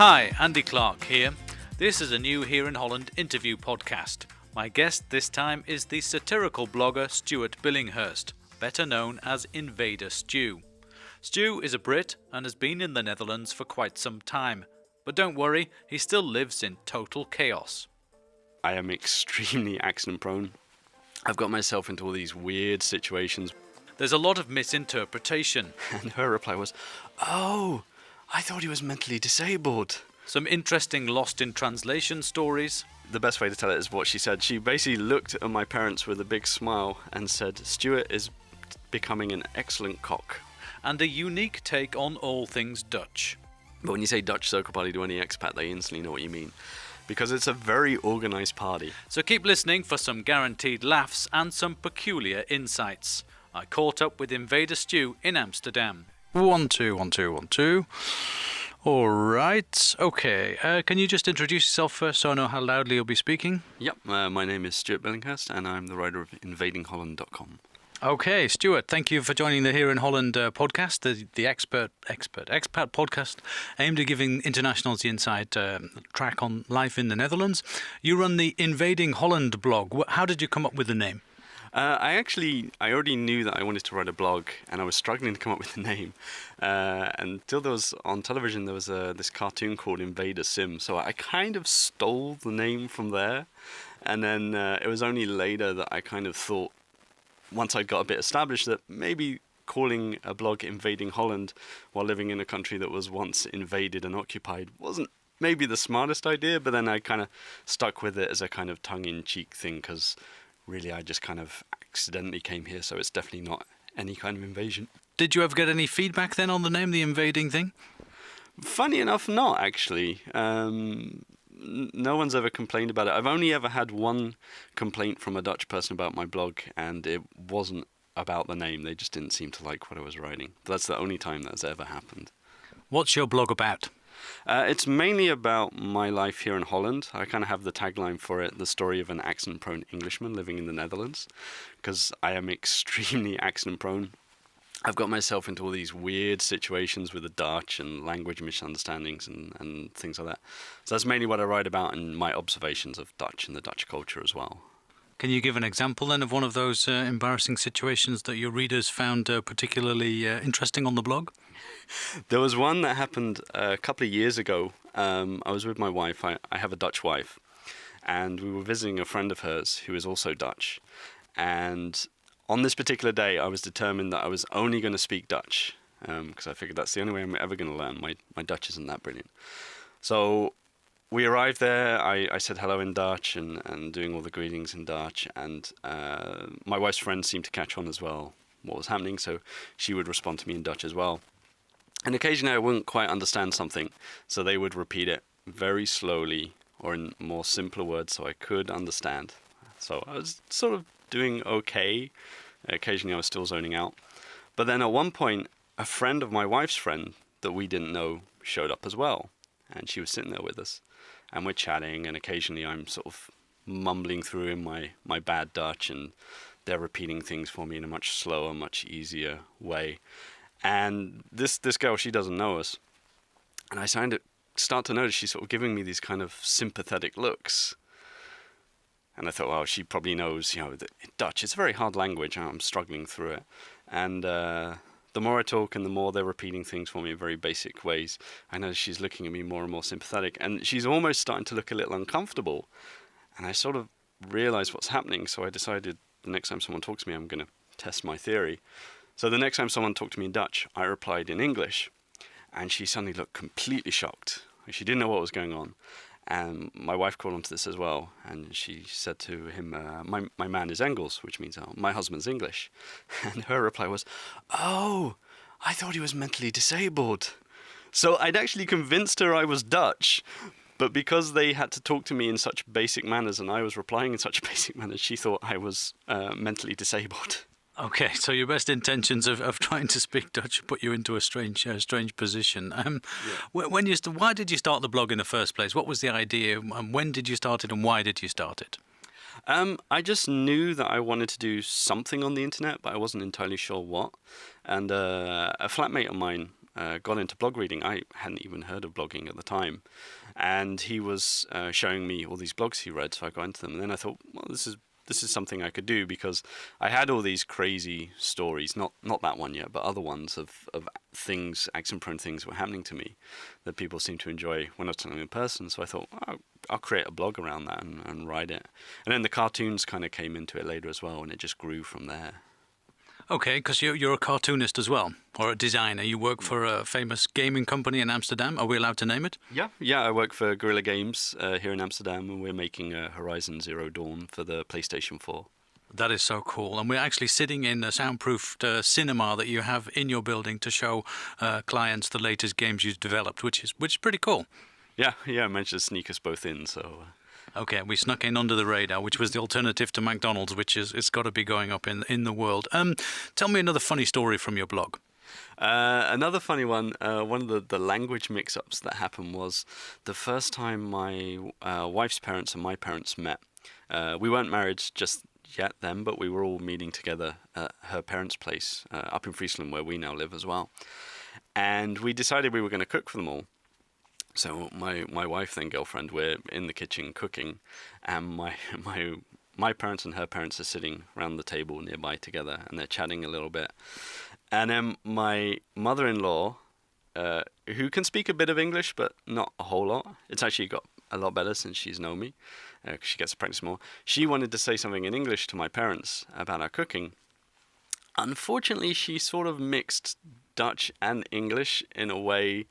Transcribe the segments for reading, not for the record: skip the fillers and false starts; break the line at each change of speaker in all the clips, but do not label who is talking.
Hi, Andy Clark here. This is a new Here in Holland interview podcast. My guest this time is the satirical blogger Stuart Billinghurst, better known as Invader Stu. Stu is a Brit and has been in the Netherlands for quite some time. But don't worry, he still lives in total chaos.
I am extremely accident prone. I've got myself into all these weird situations.
There's a lot of misinterpretation.
And her reply was, "Oh, I thought he was mentally disabled."
Some interesting lost in translation stories.
The best way to tell it is what she said. She basically looked at my parents with a big smile and said, "Stuart is becoming an excellent cock."
And a unique take on all things Dutch.
But when you say Dutch circle party to any expat, they instantly know what you mean. Because it's a very organised party.
So keep listening for some guaranteed laughs and some peculiar insights. I caught up with Invader Stu in Amsterdam. 1, 2, 1, 2, 1, 2. All right. Okay. Can you just introduce yourself first so I know how loudly you'll be speaking?
Yep. My name is Stuart Billinghurst and I'm the writer of invadingholland.com.
Okay, Stuart, thank you for joining the Here in Holland podcast, the expat podcast aimed at giving internationals the inside track on life in the Netherlands. You run the Invading Holland blog. How did you come up with the name?
I already knew that I wanted to write a blog, and I was struggling to come up with a name until there was on television there was this cartoon called Invader Sim. So I kind of stole the name from there, and then it was only later that I kind of thought, once I got a bit established, that maybe calling a blog Invading Holland while living in a country that was once invaded and occupied wasn't maybe the smartest idea, but then I kind of stuck with it as a kind of tongue-in-cheek thing, because really I just kind of accidentally came here, so it's definitely not any kind of invasion.
Did you ever get any feedback then on the name, the invading thing?
Funny enough, not actually. No one's ever complained about it. I've only ever had one complaint from a Dutch person about my blog, and it wasn't about the name. They just didn't seem to like what I was writing. That's the only time that's ever happened.
What's your blog about?
It's mainly about my life here in Holland. I kind of have the tagline for it, the story of an accident-prone Englishman living in the Netherlands, because I am extremely accident-prone. I've got myself into all these weird situations with the Dutch and language misunderstandings and things like that. So that's mainly what I write about, and my observations of Dutch and the Dutch culture as well.
Can you give an example then of one of those embarrassing situations that your readers found particularly interesting on the blog?
There was one that happened a couple of years ago. I was with my wife. I have a Dutch wife, and we were visiting a friend of hers who is also Dutch. And on this particular day, I was determined that I was only going to speak Dutch, because I figured that's the only way I'm ever going to learn. My Dutch isn't that brilliant. So we arrived there. I said hello in Dutch and doing all the greetings in Dutch. And my wife's friend seemed to catch on as well what was happening, so she would respond to me in Dutch as well. And occasionally I wouldn't quite understand something, so they would repeat it very slowly or in more simpler words so I could understand. So I was sort of doing okay. Occasionally I was still zoning out. But then at one point, a friend of my wife's friend that we didn't know showed up as well. And she was sitting there with us. And we're chatting, and occasionally I'm sort of mumbling through in my bad Dutch, and they're repeating things for me in a much slower, much easier way. And this girl, she doesn't know us. And I start to notice she's sort of giving me these kind of sympathetic looks. And I thought, well, she probably knows, that Dutch, it's a very hard language. I'm struggling through it. And the more I talk and the more they're repeating things for me in very basic ways, I know she's looking at me more and more sympathetic. And she's almost starting to look a little uncomfortable. And I sort of realized what's happening. So I decided the next time someone talks to me, I'm going to test my theory. So the next time someone talked to me in Dutch, I replied in English. And she suddenly looked completely shocked. She didn't know what was going on. And my wife caught onto this as well, and she said to him, my man is Engels, which means my husband's English. And her reply was, "Oh, I thought he was mentally disabled." So I'd actually convinced her I was Dutch, but because they had to talk to me in such basic manners and I was replying in such basic manners, she thought I was mentally disabled.
Okay, so your best intentions of trying to speak Dutch put you into a strange position. Why did you start the blog in the first place? What was the idea? When did you start it, and why did you start it?
I just knew that I wanted to do something on the internet, but I wasn't entirely sure what. And a flatmate of mine got into blog reading. I hadn't even heard of blogging at the time, and he was showing me all these blogs he read, so I got into them. And then I thought, well, this is something I could do, because I had all these crazy stories, not that one yet, but other ones of things, accident-prone things were happening to me that people seemed to enjoy when I was telling them in person. So I thought, I'll create a blog around that and write it. And then the cartoons kind of came into it later as well, and it just grew from there.
Okay, because you're a cartoonist as well, or a designer. You work for a famous gaming company in Amsterdam. Are we allowed to name it?
Yeah. I work for Guerrilla Games here in Amsterdam, and we're making Horizon Zero Dawn for the PlayStation 4.
That is so cool. And we're actually sitting in a soundproofed cinema that you have in your building to show clients the latest games you've developed, which is pretty cool.
Yeah, I managed to sneak us both in, so...
Okay, we snuck in under the radar, which was the alternative to McDonald's, which is it's got to be going up in the world. Tell me another funny story from your blog.
Another funny one, one of the language mix-ups that happened was the first time my wife's parents and my parents met. We weren't married just yet then, but we were all meeting together at her parents' place up in Friesland, where we now live as well. And we decided we were going to cook for them all. So my wife, then girlfriend, we're in the kitchen cooking, and my parents and her parents are sitting around the table nearby together, and they're chatting a little bit. And then my mother-in-law, who can speak a bit of English, but not a whole lot. It's actually got a lot better since she's known me, because she gets to practice more. She wanted to say something in English to my parents about our cooking. Unfortunately, she sort of mixed Dutch and English in a way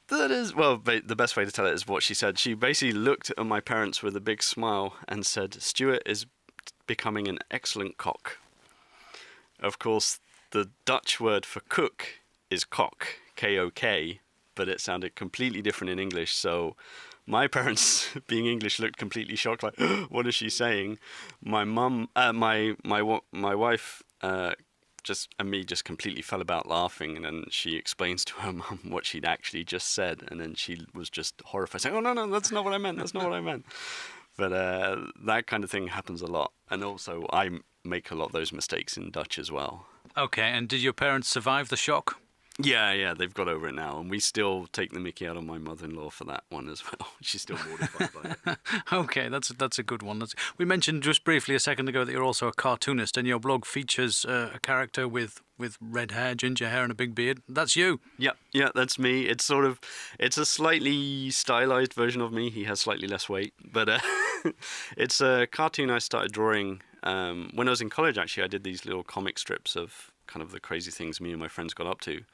that is, well, the best way to tell it is what she said. She basically looked at my parents with a big smile and said, "Stuart is becoming an excellent cock." Of course, the Dutch word for cook is kok, K-O-K, but it sounded completely different in English. So my parents, being English, looked completely shocked, like, "What is she saying?" My mum, my wife, just completely fell about laughing, and then she explains to her mum what she'd actually just said, and then she was just horrified, saying, "Oh no, that's not what I meant. That's not what I meant." But that kind of thing happens a lot, and also I make a lot of those mistakes in Dutch as well.
Okay, and did your parents survive the shock?
Yeah, they've got over it now, and we still take the mickey out of my mother-in-law for that one as well. She's still mortified by it.
Okay, that's a good one. We mentioned just briefly a second ago that you're also a cartoonist, and your blog features a character with red hair, ginger hair, and a big beard. That's you. Yeah, that's me. It's a slightly stylized version of me. He has slightly less weight, but it's a cartoon I started drawing when I was in college. Actually, I did these little comic strips of kind of the crazy things me and my friends got up to.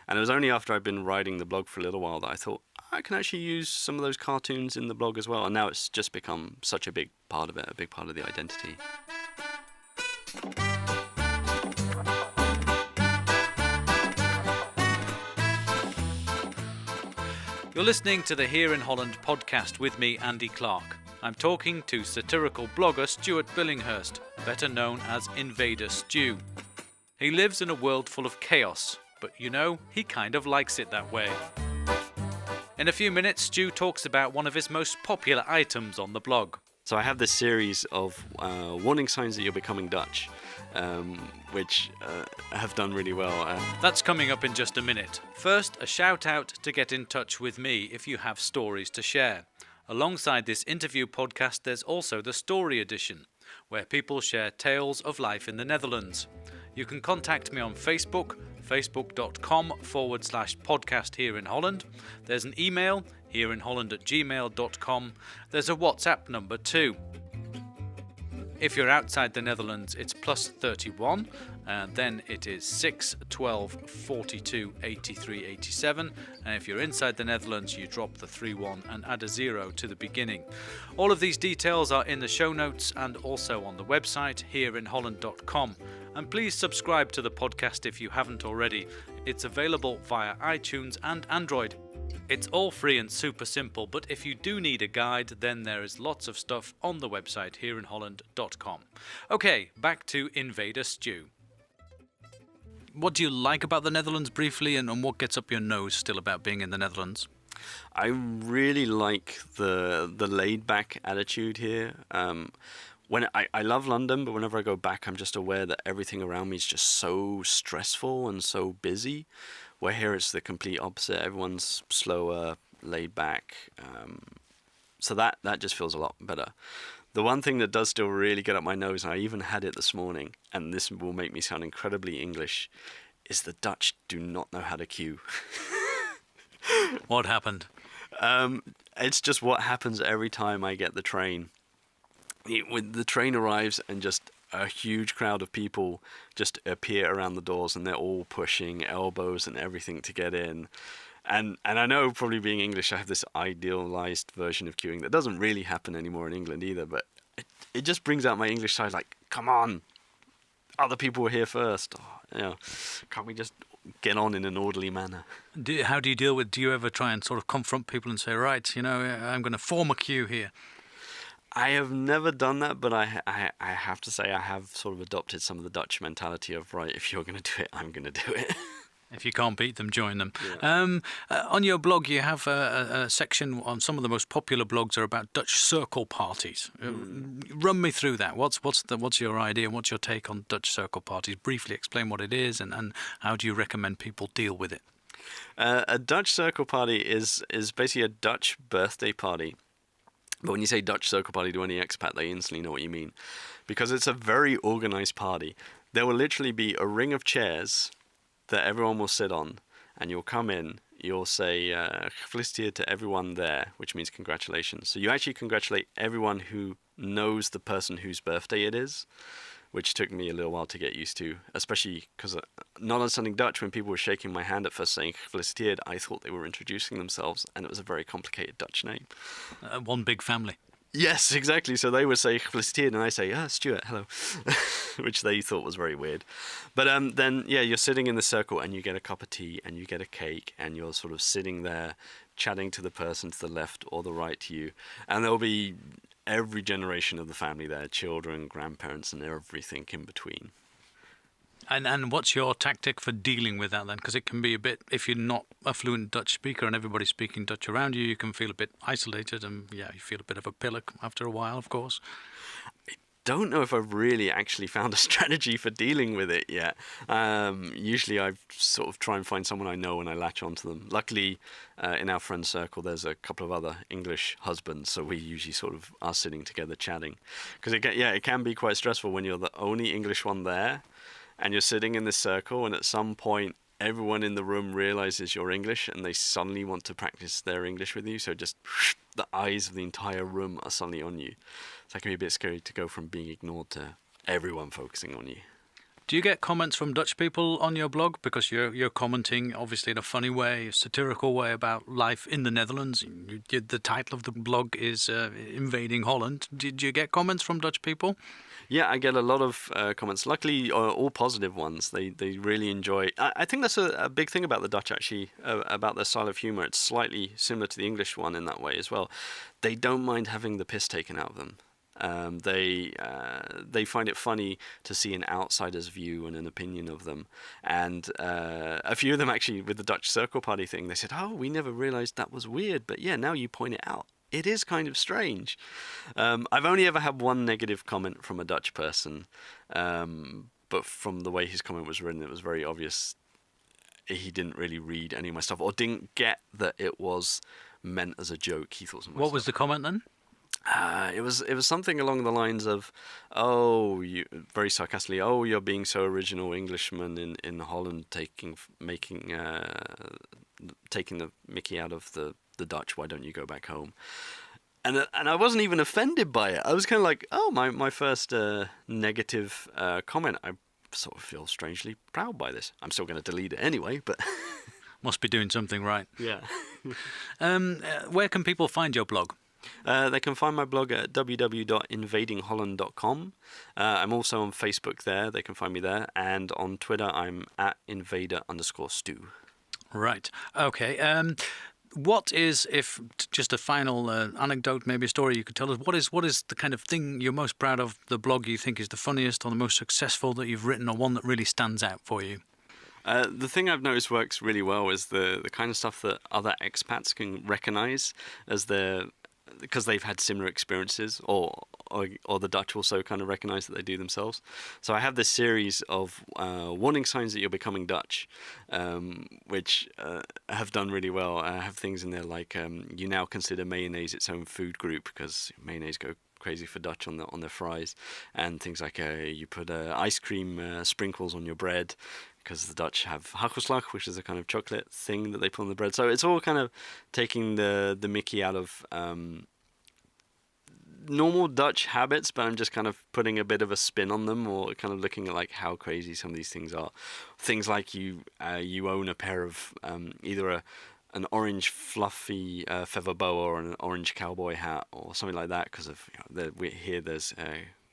And it was only after I'd been writing the blog for a little while that I thought, I can actually use some of those cartoons in the blog as well. And now it's just become such a big part of it, a big part of the identity. You're listening to the Here in Holland podcast with me, Andy Clark. I'm talking to satirical blogger Stuart Billinghurst, better known as Invader Stu. He lives in a world full of chaos, but he kind of likes it that way. In a few minutes, Stu talks about one of his most popular items on the blog. So I have this series of warning signs that you're becoming Dutch, which have done really well. That's coming up in just a minute. First, a shout out to get in touch with me if you have stories to share. Alongside this interview podcast, there's also the story edition, where people share tales of life in the Netherlands. You can contact me on Facebook, facebook.com/podcast here in Holland. There's an email, hereinholland@gmail.com. There's a WhatsApp number too. If you're outside the Netherlands, it's +31, and then it is 6 12 42 83 87. And if you're inside the Netherlands, you drop the 31 and add a 0 to the beginning. All of these details are in the show notes and also on the website hereinholland.com. And please subscribe to the podcast if you haven't already. It's available via iTunes and Android. It's all free and super simple, but if you do need a guide, then there is lots of stuff on the website hereinholland.com. Okay, back to Invader Stu. What do you like about the Netherlands briefly, and what gets up your nose still about being in the Netherlands? I really like the laid-back attitude here.
I love London, but whenever I go back, I'm just aware that everything around me is just so stressful and so busy. Where here it's the complete opposite. Everyone's slower, laid back. So that just feels a lot better. The one thing that does still really get up my nose, and I even had it this morning, and this will make me sound incredibly English, is the Dutch do not know how to queue.
What happened?
It's just what happens every time I get the train. When the train arrives and just a huge crowd of people just appear around the doors, and they're all pushing elbows and everything to get in. And I know, probably being English, I have this idealized version of queuing that doesn't really happen anymore in England either, but it just brings out my English side, like, come on, other people were here first. Oh, can't we just get on in an orderly manner?
How do you deal with, do you ever try and sort of confront people and say, right, I'm going to form a queue here?
I have never done that, but I have to say I have sort of adopted some of the Dutch mentality of, right, if you're going to do it, I'm going to do it.
If you can't beat them, join them.
Yeah.
On your blog, you have a section on some of the most popular blogs are about Dutch circle parties. Run me through that. What's your idea? What's your take on Dutch circle parties? Briefly explain what it is and how do you recommend people deal with it?
A Dutch circle party is basically a Dutch birthday party. But when you say Dutch circle party to any expat, they instantly know what you mean. Because it's a very organized party. There will literally be a ring of chairs that everyone will sit on, and you'll come in, you'll say gefeliciteerd to everyone there, which means congratulations. So you actually congratulate everyone who knows the person whose birthday it is, which took me a little while to get used to, especially because not understanding Dutch, when people were shaking my hand at first saying gefeliciteerd, I thought they were introducing themselves, and it was a very complicated Dutch name.
One big family.
Yes, exactly. So they would say gefeliciteerd, and I say, Stuart, hello, which they thought was very weird. But then, you're sitting in the circle, and you get a cup of tea, and you get a cake, and you're sort of sitting there chatting to the person to the left or the right to you. And there'll be every generation of the family there, children, grandparents, and everything in between.
And what's your tactic for dealing with that then? Because it can be a bit, if you're not a fluent Dutch speaker and everybody's speaking Dutch around you, you can feel a bit isolated and, you feel a bit of a pillock after a while, of course.
I don't know if I've really actually found a strategy for dealing with it yet. Usually I sort of try and find someone I know and I latch onto them. Luckily, in our friend circle, there's a couple of other English husbands, so we usually sort of are sitting together chatting. Because it can be quite stressful when you're the only English one there, and you're sitting in this circle, and at some point, everyone in the room realizes you're English, and they suddenly want to practice their English with you. So just the eyes of the entire room are suddenly on you. So it can be a bit scary to go from being ignored to everyone focusing on you.
Do you get comments from Dutch people on your blog? Because you're commenting, obviously, in a funny way, a satirical way about life in the Netherlands. The title of the blog is Invading Holland. Did you get comments from Dutch people?
Yeah, I get a lot of comments. Luckily, all positive ones. They really enjoy. I think that's a big thing about the Dutch, actually, about their style of humour. It's slightly similar to the English one in that way as well. They don't mind having the piss taken out of them. They find it funny to see an outsider's view and an opinion of them. And a few of them, actually, with the Dutch circle party thing, they said, "Oh, we never realised that was weird. But yeah, now you point it out. It is kind of strange." I've only ever had one negative comment from a Dutch person, but from the way his comment was written, it was very obvious he didn't really read any of my stuff, or didn't get that it was meant as a joke. He thought.
What was the comment then?
It was something along the lines of, you very sarcastically, you're being so original, Englishman in Holland, taking the mickey out of the Dutch. Why don't you go back home? And I wasn't even offended by it. I was kind of like, my first negative comment. I sort of feel strangely proud by this. I'm still going to delete it anyway, but
must be doing something right.
Yeah.
Where can people find your blog?
They can find my blog at www.invadingholland.com. I'm also on Facebook there. They can find me there. And on Twitter, I'm at Invader_Stu.
Right. Okay. What is, if just a final anecdote, maybe a story you could tell us, what is the kind of thing you're most proud of, the blog you think is the funniest or the most successful that you've written, or one that really stands out for you?
The thing I've noticed works really well is the kind of stuff that other expats can recognize as because they've had similar experiences, or or the Dutch also kind of recognize that they do themselves. So I have this series of warning signs that you're becoming Dutch, which have done really well. I have things in there like you now consider mayonnaise its own food group because mayonnaise go crazy for Dutch on their fries, and things like you put ice cream sprinkles on your bread because the Dutch have hagelslag, which is a kind of chocolate thing that they put on the bread. So it's all kind of taking the mickey out of normal Dutch habits, but I'm just kind of putting a bit of a spin on them, or kind of looking at like how crazy some of these things are. Things like you own a pair of either an orange fluffy feather boa or an orange cowboy hat or something like that, because of here there's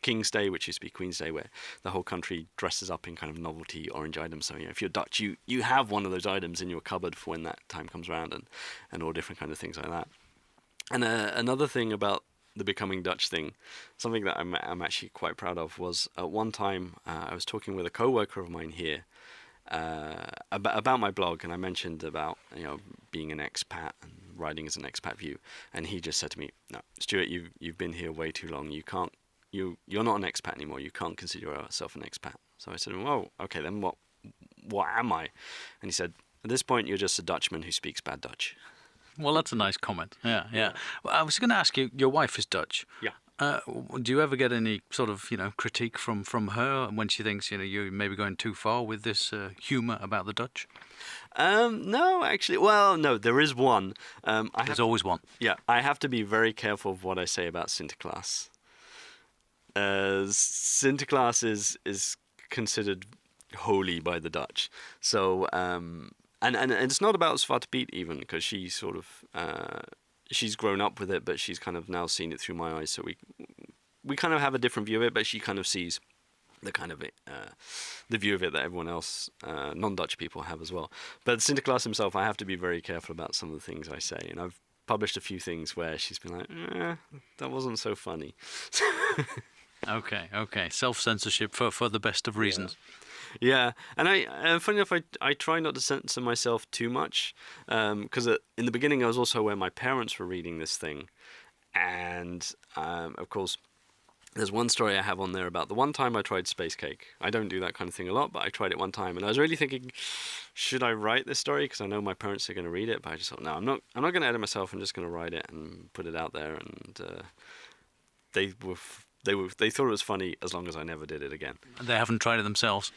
King's Day, which used to be Queen's Day, where the whole country dresses up in kind of novelty orange items. So if you're Dutch, you have one of those items in your cupboard for when that time comes around, and all different kind of things like that. And another thing about the becoming Dutch thing, something that I'm actually quite proud of, was at one time I was talking with a co-worker of mine here about my blog, and I mentioned about being an expat and writing as an expat view, and he just said to me, "No, Stuart, you've been here way too long. You're not an expat anymore. You can't consider yourself an expat." So I said, "Well, okay, then what am I?" And he said, "At this point, you're just a Dutchman who speaks bad Dutch."
Well, that's a nice comment. Yeah. Well, I was going to ask you, your wife is Dutch.
Yeah.
Do you ever get any sort of, critique from her when she thinks, you're maybe going too far with this humour about the Dutch?
No, actually. Well, no, there is one.
There's always one.
Yeah, I have to be very careful of what I say about Sinterklaas. Sinterklaas is considered holy by the Dutch. So, and it's not about Zwarte Piet even, because she sort of she's grown up with it, but she's kind of now seen it through my eyes. So we kind of have a different view of it, but she kind of sees the kind of the view of it that everyone else, non-Dutch people, have as well. But Sinterklaas himself, I have to be very careful about some of the things I say, and I've published a few things where she's been like, that wasn't so funny.
Okay. Self-censorship for the best of reasons.
Yeah, and funny enough, I try not to censor myself too much, because in the beginning I was also aware my parents were reading this thing, and of course, there's one story I have on there about the one time I tried space cake. I don't do that kind of thing a lot, but I tried it one time, and I was really thinking, should I write this story? Because I know my parents are going to read it, but I just thought, no, I'm not going to edit myself. I'm just going to write it and put it out there, and they thought it was funny as long as I never did it again.
They haven't tried it themselves?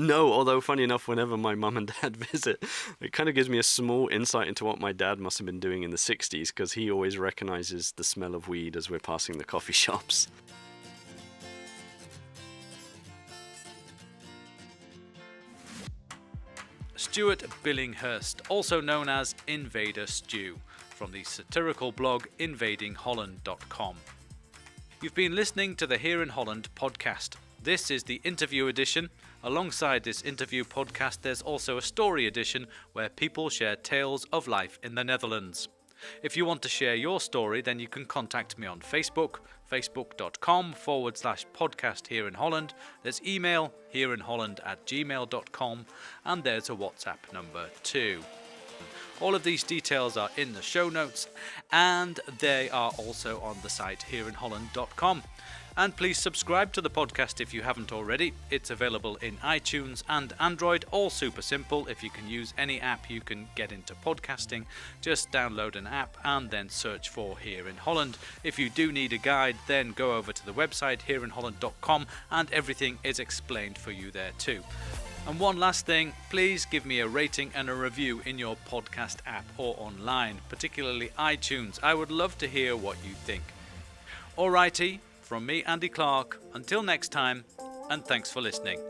No, although funny enough, whenever my mum and dad visit, it kind of gives me a small insight into what my dad must have been doing in the 60s, because he always recognizes the smell of weed as we're passing the coffee shops.
Stuart Billinghurst, also known as Invader Stu, from the satirical blog invadingholland.com. You've been listening to the Here in Holland podcast. This is the interview edition. Alongside this interview podcast, there's also a story edition where people share tales of life in the Netherlands. If you want to share your story, then you can contact me on Facebook, facebook.com/podcast Here in Holland. There's email, hereinholland@gmail.com, and there's a WhatsApp number too. All of these details are in the show notes, and they are also on the site hereinholland.com. And please subscribe to the podcast if you haven't already. It's available in iTunes and Android, all super simple. If you can use any app you can get into podcasting, just download an app and then search for Here in Holland. If you do need a guide, then go over to the website hereinholland.com, and everything is explained for you there too. And one last thing, please give me a rating and a review in your podcast app or online, particularly iTunes. I would love to hear what you think. Alrighty, from me, Andy Clark, until next time, and thanks for listening.